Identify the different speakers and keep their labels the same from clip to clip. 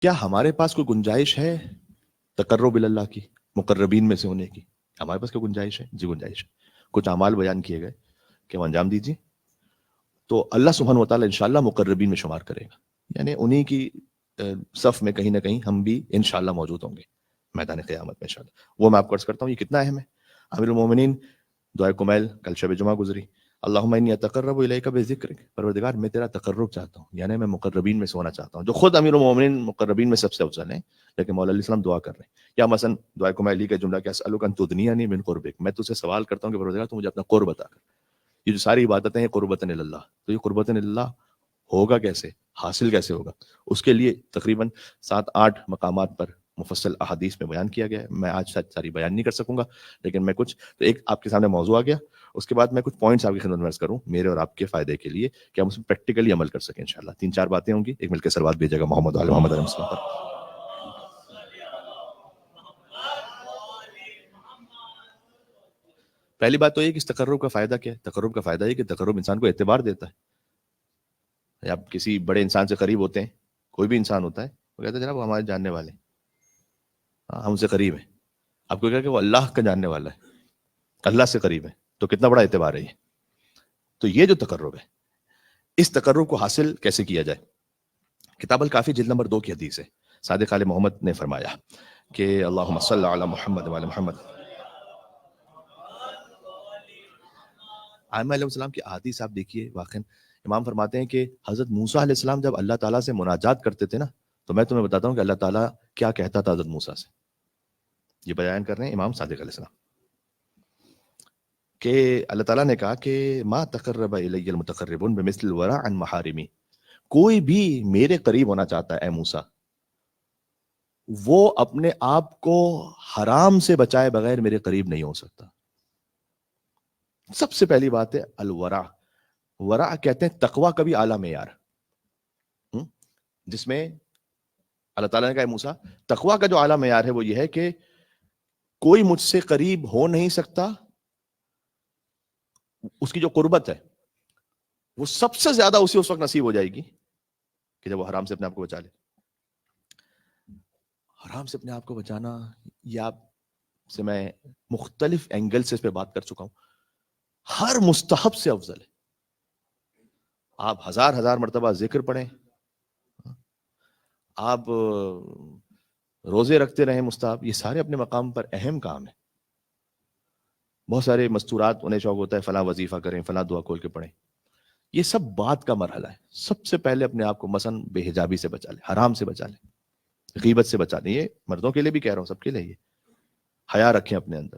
Speaker 1: کیا ہمارے پاس کوئی گنجائش ہے تقرب اللہ کی، مقربین میں سے ہونے کی؟ ہمارے پاس کوئی گنجائش ہے؟ جی گنجائش ہے. کچھ اعمال بیان کیے گئے کہ وہ انجام دیجیے تو اللہ سبحانہ و تعالیٰ انشاءاللہ مقربین میں شمار کرے گا. یعنی انہی کی صف میں کہیں نہ کہیں ہم بھی انشاءاللہ موجود ہوں گے میدان قیامت میں انشاءاللہ. وہ میں آپ کو عرض کرتا ہوں یہ کتنا اہم ہے. امیر المومنین دعائے کمیل کل شب جمعہ گزری، اللہم انی اتقرب الیک بذکرک، پروردگار میں تیرا تقرب چاہتا ہوں، یعنی میں مقربین میں سے ہونا چاہتا ہوں. جو خود امیر المومنین مقربین میں سب سے افضل ہیں، لیکن مولا علیہ السلام دعا کر رہے ہیں. یا مثلا دعائے کمیل کا جملہ کہ اسألک ان تدنیانی من قربک، میں تجھ سے سوال کرتا ہوں کہ پروردگار تو مجھے اپنا قرب عطا کر. یہ جو ساری عبادتیں ہیں قربتاً اللہ، تو یہ قربتاً اللہ ہوگا کیسے، حاصل کیسے ہوگا؟ اس کے لیے تقریباً 7-8 مقامات پر مفصل احادیث میں بیان کیا گیا ہے. میں آج شاید ساری بیان نہیں کر سکوں گا، لیکن میں کچھ تو ایک آپ کے سامنے موضوع آ گیا، اس کے بعد میں کچھ پوائنٹس آپ کی خدمت میں عرض کروں میرے اور آپ کے فائدے کے لیے کہ ہم اس میں پریکٹیکلی عمل کر سکیں انشاءاللہ. 3-4 باتیں ہوں گی، ایک مل کے سروات بھیجے گا محمد علیہ محمد علیہ وسلم پر. پہلی بات تو یہ کہ اس تقرب کا فائدہ کیا ہے. تقرب کا فائدہ یہ کہ تقرب انسان کو اعتبار دیتا ہے. آپ کسی بڑے انسان سے قریب ہوتے ہیں، کوئی بھی انسان ہوتا ہے، وہ کہتا ہے جناب وہ ہمارے جاننے والے ہیں، ہم سے قریب ہیں. آپ کو کہا کہ وہ اللہ کا جاننے والا ہے، اللہ سے قریب ہے، تو کتنا بڑا اعتبار ہے یہ. تو یہ جو تقرب ہے، اس تقرب کو حاصل کیسے کیا جائے؟ کتاب الکافی جلد نمبر 2 کی حدیث ہے. صادق آل محمد نے فرمایا کہ اللہم صلی علی محمد وعلی محمد. آئمہ علیہ السلام کی احادیث آپ دیکھیے، واقعا امام فرماتے ہیں کہ حضرت موسیٰ علیہ السلام جب اللہ تعالیٰ سے مناجات کرتے تھے نا، تو میں تمہیں بتاتا ہوں کہ اللہ تعالیٰ کیا کہتا تھا حضرت موسیٰ سے. یہ بیان کر رہے ہیں امام صادق علیہ السلام کہ اللہ تعالیٰ نے کہا کہ ما تقرب الی المتقربون بمثل الورع عن محارمی، کوئی بھی میرے قریب ہونا چاہتا ہے اے موسیٰ، وہ اپنے آپ کو حرام سے بچائے بغیر میرے قریب نہیں ہو سکتا. سب سے پہلی بات ہے الورع. ورع کہتے ہیں تقوی کا بھی اعلیٰ معیار، جس میں اللہ تعالیٰ نے کہا موسیٰ تقوی کا جو اعلیٰ معیار ہے وہ یہ ہے کہ کوئی مجھ سے قریب ہو نہیں سکتا، اس کی جو قربت ہے وہ سب سے زیادہ اسے اس وقت نصیب ہو جائے گی کہ جب وہ حرام سے اپنے آپ کو بچا لے. حرام سے اپنے آپ کو بچانا یہ آپ سے میں مختلف اینگل سے اس پہ بات کر چکا ہوں. ہر مستحب سے افضل ہے. آپ ہزار مرتبہ ذکر پڑھیں، آپ روزے رکھتے رہیں مستحب، یہ سارے اپنے مقام پر اہم کام ہیں. بہت سارے مستورات انہیں شوق ہوتا ہے فلاں وظیفہ کریں، فلاں دعا کھول کے پڑھیں، یہ سب بات کا مرحلہ ہے. سب سے پہلے اپنے آپ کو مثلا بے حجابی سے بچا لیں، حرام سے بچا لیں، غیبت سے بچا لیں. یہ مردوں کے لیے بھی کہہ رہا ہوں، سب کے لیے. یہ حیا رکھیں اپنے اندر.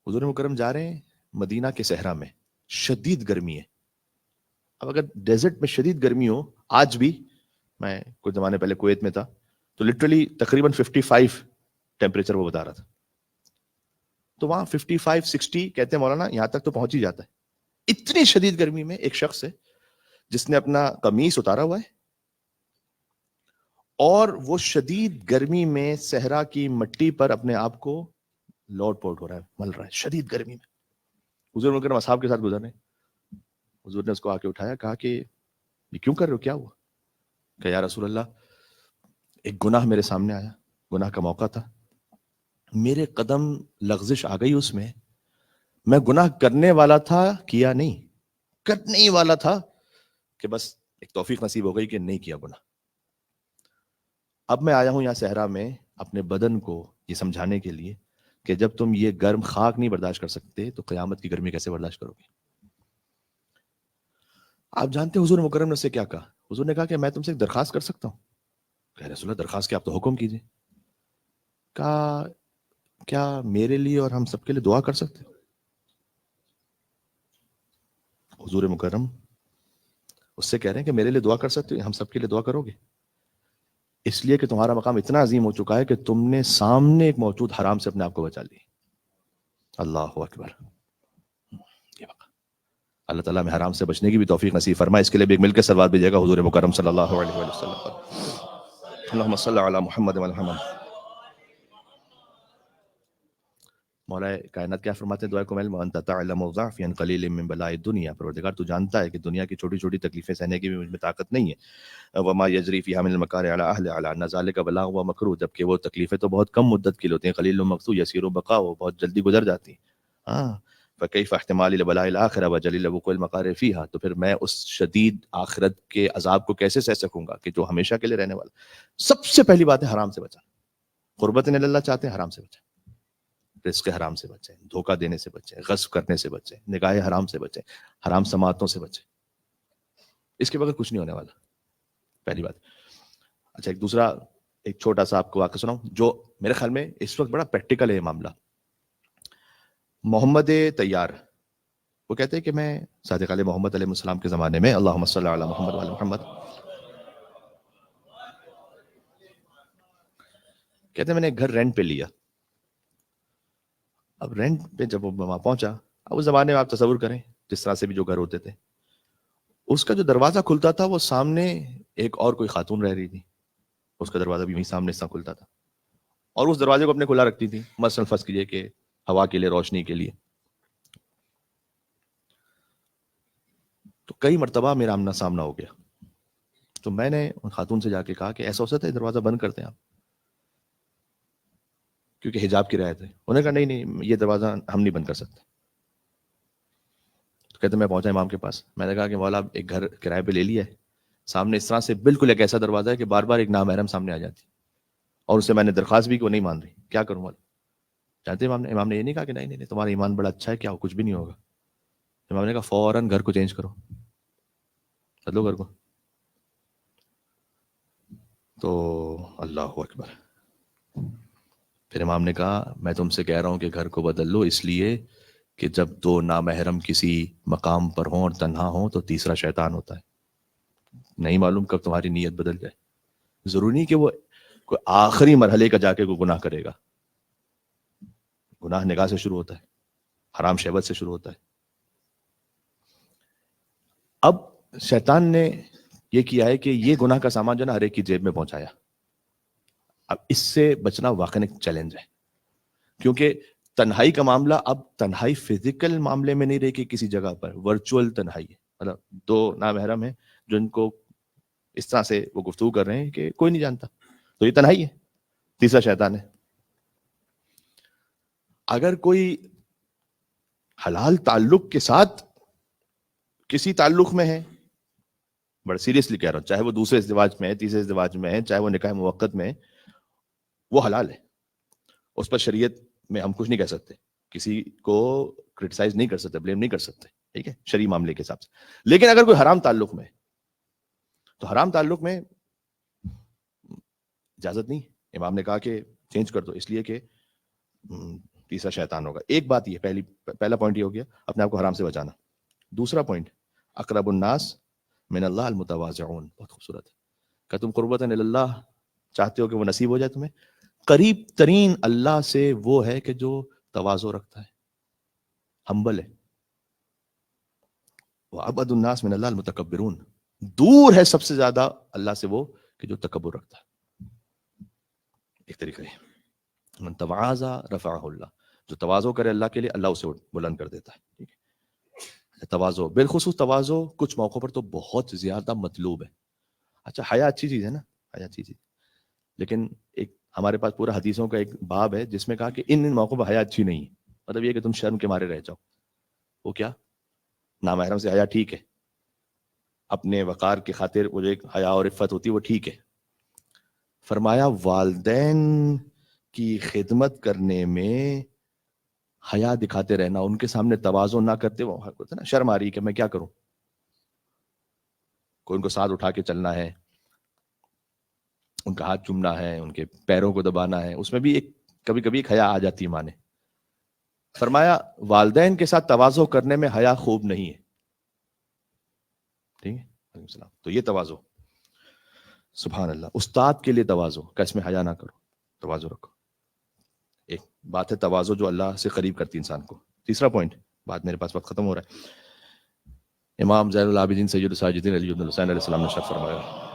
Speaker 1: حضور مکرم جا رہے ہیں مدینہ کے صحرا میں، شدید گرمی ہے. اب اگر ڈیزرٹ میں شدید گرمی ہو، آج بھی میں کچھ زمانے پہلے کویت میں تھا تو لٹرلی تقریباً 55 ٹیمپریچر وہ بتا رہا تھا. تو وہاں 55-60 کہتے ہیں مولانا یہاں تک تو پہنچ ہی جاتا ہے. اتنی شدید گرمی میں ایک شخص ہے جس نے اپنا قمیص اتارا ہوا ہے اور وہ شدید گرمی میں صحرا کی مٹی پر اپنے آپ کو لوٹ پوٹ ہو رہا ہے، مل رہا ہے شدید گرمی میں. حضور مکرم اصحاب کے ساتھ گزر رہے ہیں. حضور نے اس کو آ کے اٹھایا، کہا کہ یہ کیوں کر رہے ہو، کیا ہوا؟ کہ یا رسول اللہ ایک گناہ میرے سامنے آیا، گناہ کا موقع تھا، میرے قدم لغزش آ گئی اس میں گناہ کرنے والا تھا، کیا نہیں، کرنے ہی والا تھا کہ بس ایک توفیق نصیب ہو گئی کہ نہیں کیا گناہ. اب میں آیا ہوں یہاں صحرا میں اپنے بدن کو یہ سمجھانے کے لیے کہ جب تم یہ گرم خاک نہیں برداشت کر سکتے تو قیامت کی گرمی کیسے برداشت کرو گے؟ آپ جانتے ہیں حضور مکرم نے اس سے کیا کہا؟ حضور نے کہا کہ میں تم سے ایک درخواست کر سکتا ہوں؟ کہ رسول اللہ درخواست کیا، آپ تو حکم کیجئے. کہا کیا میرے لیے اور ہم سب کے لیے دعا کر سکتے ہو؟ حضور مکرم اس سے کہہ رہے ہیں کہ میرے لیے دعا کر سکتے ہو، ہم سب کے لیے دعا کرو گے؟ اس لیے کہ تمہارا مقام اتنا عظیم ہو چکا ہے کہ تم نے سامنے ایک موجود حرام سے اپنے آپ کو بچا لی. اللہ اکبر. اللہ تعالیٰ میں حرام سے بچنے کی بھی توفیق نصیب فرمائے. اس کے لیے بھی ایک مل کے صلوات بھیجیے گا حضور مکرم صلی اللہ علیہ وآلہ وسلم پر. اللہم صلی علی محمد وعلی محمد. مولا کائنات کیا فرماتے ہیں دعائے کو میل وانت تعلم ضعفی ان قلیل من بلاء الدنیا، پروردگار تو جانتا ہے کہ دنیا کی چھوٹی چھوٹی تکلیفیں سہنے کی بھی مجھ میں طاقت نہیں ہے، وما یجری فیہا من المکار علی اہل علی ان ذلک بلاغ و مکروہ، جبکہ وہ تکلیفیں تو بہت کم مدت کی ہوتی ہیں، قلیل مقصود یسیر بقا، وہ بہت جلدی گزر جاتی ہیں. ہاں فکیف احتمال البلاء الاخرہ وجلیل وقوع المکار فیہا، تو پھر میں اس شدید آخرت کے عذاب کو کیسے سہ سکوں گا کہ جو ہمیشہ کے لیے رہنے والا. سب سے پہلی بات ہے حرام سے بچا. قربت اللہ چاہتے ہیں حرام سے بچیں، رزق حرام سے بچیں، دھوکہ دینے سے بچیں، غصب کرنے سے بچیں، نگاہ حرام سے بچیں، حرام سماعتوں سے بچیں. اس کے بغیر کچھ نہیں ہونے والا، پہلی بات. اچھا ایک دوسرا ایک چھوٹا سا آپ کو واقعہ سناؤں جو میرے خیال میں اس وقت بڑا پریکٹیکل ہے یہ معاملہ. محمد طیار وہ کہتے ہیں کہ میں صادق علیہ محمد علیہ السلام کے زمانے میں اللہم صلی علی محمد وعلی محمد، کہتے ہیں میں نے ایک گھر رینٹ پہ لیا. اب رینٹ پہ جب وہ وہاں پہنچا، اب اس زمانے میں آپ تصور کریں جس طرح سے بھی جو گھر ہوتے تھے، اس کا جو دروازہ کھلتا تھا وہ سامنے ایک اور کوئی خاتون رہ رہی تھی، اس کا دروازہ بھی وہیں سامنے سے کھلتا تھا، اور اس دروازے کو اپنے کھلا رکھتی تھی مثلا فرض کیجئے کہ ہوا کے لیے، روشنی کے لیے. تو کئی مرتبہ میرا آمنا سامنا ہو گیا، تو میں نے ان خاتون سے جا کے کہا کہ ایسا ہو سکتا ہے دروازہ بند کرتے ہیں آپ، کیونکہ حجاب کی رعایت ہے. انہوں نے کہا نہیں نہیں یہ دروازہ ہم نہیں بند کر سکتے. تو کہتے میں پہنچا امام کے پاس، میں نے کہا کہ مولا ایک گھر کرائے پہ لے لیا ہے، سامنے اس طرح سے بالکل ایک ایسا دروازہ ہے کہ بار بار ایک نامحرم سامنے آ جاتی، اور اسے میں نے درخواست بھی کہ وہ نہیں مان رہی، کیا کروں مولا؟ جانتے امام نے یہ نہیں کہا کہ نہیں نہیں تمہارا ایمان بڑا اچھا ہے، کیا کچھ بھی نہیں ہوگا. امام نے کہا فوراً گھر کو چینج کرو، بدلو گھر کو. تو اللہ اکبر. پھر امام نے کہا میں تم سے کہہ رہا ہوں کہ گھر کو بدل لو، اس لیے کہ جب دو نامحرم کسی مقام پر ہوں اور تنہا ہوں تو تیسرا شیطان ہوتا ہے، نہیں معلوم کب تمہاری نیت بدل جائے. ضروری نہیں کہ وہ کوئی آخری مرحلے کا جا کے کوئی گناہ کرے گا. گناہ نگاہ سے شروع ہوتا ہے، حرام شہوت سے شروع ہوتا ہے. اب شیطان نے یہ کیا ہے کہ یہ گناہ کا سامان جو نا ہر ایک کی جیب میں پہنچایا. اب اس سے بچنا واقعی ایک چیلنج ہے، کیونکہ تنہائی کا معاملہ اب تنہائی فزیکل معاملے میں نہیں رہی کہ کسی جگہ پر ورچوئل تنہائی ہے، مطلب دو نامحرم ہیں جن کو اس طرح سے وہ گفتگو کر رہے ہیں کہ کوئی نہیں جانتا، تو یہ تنہائی ہے، تیسرا شیطان ہے. اگر کوئی حلال تعلق کے ساتھ کسی تعلق میں ہے، بڑا سیریسلی کہہ رہا ہوں، چاہے وہ دوسرے ازدواج میں ہے، تیسرے ازدواج میں ہے، چاہے وہ نکاح موقت میں ہے، وہ حلال ہے، اس پر شریعت میں ہم کچھ نہیں کہہ سکتے، کسی کو کرٹیسائز نہیں کر سکتے، بلیم نہیں کر سکتے، ٹھیک ہے شرعی معاملے کے حساب سے. لیکن اگر کوئی حرام تعلق میں ہے تو حرام تعلق میں اجازت نہیں. امام نے کہا کہ چینج کر دو، اس لیے کہ تیسرا شیطان ہوگا. ایک بات یہ پہلا پوائنٹ یہ ہو گیا اپنے آپ کو حرام سے بچانا. دوسرا پوائنٹ اقرب الناس من اللہ المتواضعون، بہت خوبصورت ہے کہ تم قربت اللہ چاہتے ہو کہ وہ نصیب ہو جائے تمہیں. قریب ترین اللہ سے وہ ہے کہ جو تواضع رکھتا ہے، ہمبل ہے. وَأَبْعَدُ النَّاسِ مِنَ اللَّهِ الْمُتَكَبِّرُونَ، دور ہے سب سے زیادہ اللہ سے وہ کہ جو تکبر رکھتا ہے. ایک طریقہ ہے من تواضع رفعہ اللہ، جو تواضع کرے اللہ کے لیے اللہ اسے بلند کر دیتا ہے. ٹھیک ہے، تواضع بالخصوص تواضع کچھ موقعوں پر تو بہت زیادہ مطلوب ہے. اچھا حیا اچھی چیز ہے نا، حیا اچھی چیز، لیکن ایک ہمارے پاس پورا حدیثوں کا ایک باب ہے جس میں کہا کہ ان موقعوں پر حیا اچھی نہیں ہے، مطلب یہ کہ تم شرم کے مارے رہ جاؤ. وہ کیا نامحرم سے حیا ٹھیک ہے، اپنے وقار کی خاطر وہ جو ایک حیا اور عفت ہوتی ہے وہ ٹھیک ہے. فرمایا والدین کی خدمت کرنے میں حیا دکھاتے رہنا، ان کے سامنے تواضع نہ کرتے، وہ نا شرم آ رہی کہ میں کیا کروں، کوئی ان کو ساتھ اٹھا کے چلنا ہے، ان کا ہاتھ چومنا ہے، ان کے پیروں کو دبانا ہے، اس میں بھی ایک کبھی کبھی ایک حیا آ جاتی ہے. ماں نے فرمایا والدین کے ساتھ تواضع کرنے میں حیا خوب نہیں ہے. ٹھیک ہے وعلیکم السلام. تو یہ تواضع، سبحان اللہ. استاد کے لیے تواضع کہ اس میں حیا نہ کرو، تواضع رکھو. ایک بات ہے تواضع جو اللہ سے قریب کرتی انسان کو. تیسرا پوائنٹ، بات میرے پاس وقت ختم ہو رہا ہے. امام زین العابدین سید الساجدین علی بن الحسین علیہ السلام نے شرط فرمایا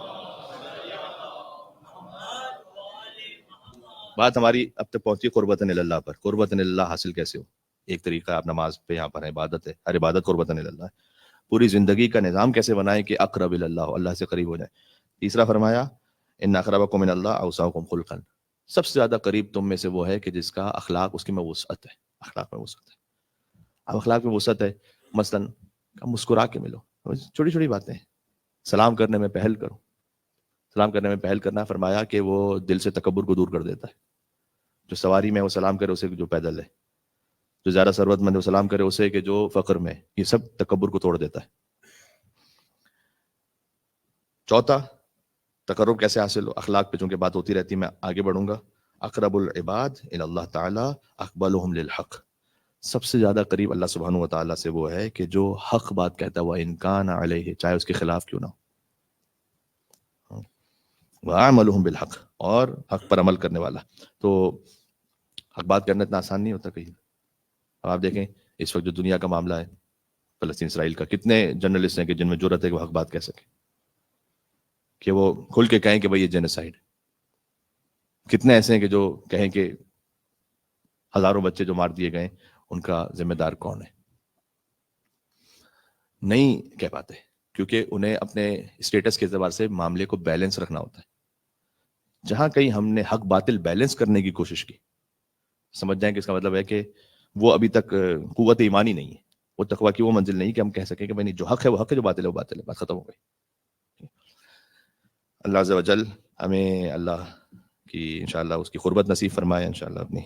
Speaker 1: بات ہماری اب تک پہنچی قربتن اللہ پر. قربتن اللہ حاصل کیسے ہو؟ ایک طریقہ آپ نماز پہ یہاں پر ہے، عبادت ہے، ہر عبادت قربتن اللہ ہے. پوری زندگی کا نظام کیسے بنائیں کہ اقرب اللہ، اللہ سے قریب ہو جائے. تیسرا فرمایا ان اقربکم من اللہ اوسعکم خلقا، سب سے زیادہ قریب تم میں سے وہ ہے کہ جس کا اخلاق، اس کی میں وسعت ہے، اخلاق میں وسعت ہے. اب اخلاق میں وسعت ہے، مثلا مسکرا کے ملو، چھوٹی چھوٹی باتیں، سلام کرنے میں پہل کرو. سلام کرنے میں پہل کرنا فرمایا کہ وہ دل سے تکبر کو دور کر دیتا ہے. جو سواری میں وہ سلام کرے اسے جو پیدل ہے، جو زیادہ ثروت مند ہے وہ سلام کرے اسے کہ جو فقر میں، یہ سب تکبر کو توڑ دیتا ہے. چوتھا تقرب کیسے حاصل ہو؟ اخلاق پہ چونکہ بات ہوتی رہتی ہے، میں آگے بڑھوں گا. اقرب العباد الی اللہ تعالی اقبلہم للحق، سب سے زیادہ قریب اللہ سبحانہ و تعالیٰ سے وہ ہے کہ جو حق بات کہتا ہے، وہ انکان علیہ، چاہے اس کے خلاف کیوں نہ ہو. وعملہم بالحق، اور حق پر عمل کرنے والا. تو حق بات کرنا اتنا آسان نہیں ہوتا کہیں. اب آپ دیکھیں اس وقت جو دنیا کا معاملہ ہے فلسطین اسرائیل کا، کتنے جرنلسٹ ہیں کہ جن میں جرأت ہے کہ وہ حق بات کہہ سکیں، کہ وہ کھل کے کہیں کہ بھئی یہ جینوسائیڈ. کتنے ایسے ہیں کہ جو کہیں کہ ہزاروں بچے جو مار دیے گئے ان کا ذمہ دار کون ہے. نہیں کہہ پاتے کیونکہ انہیں اپنے اسٹیٹس کے اعتبار سے معاملے کو بیلنس رکھنا ہوتا ہے. جہاں کہیں ہم نے حق باطل بیلنس کرنے کی کوشش کی، سمجھ جائیں کہ اس کا مطلب ہے کہ وہ ابھی تک قوت ایمانی نہیں ہے، وہ تقویٰ کی وہ منزل نہیں کہ ہم کہہ سکیں کہ بھئی جو حق ہے وہ حق ہے، جو باطل ہے وہ باطل ہے، بات ختم ہو گئی. اللہ عز و جل ہمیں اللہ کی انشاءاللہ اس کی قربت نصیب فرمائے انشاءاللہ اپنی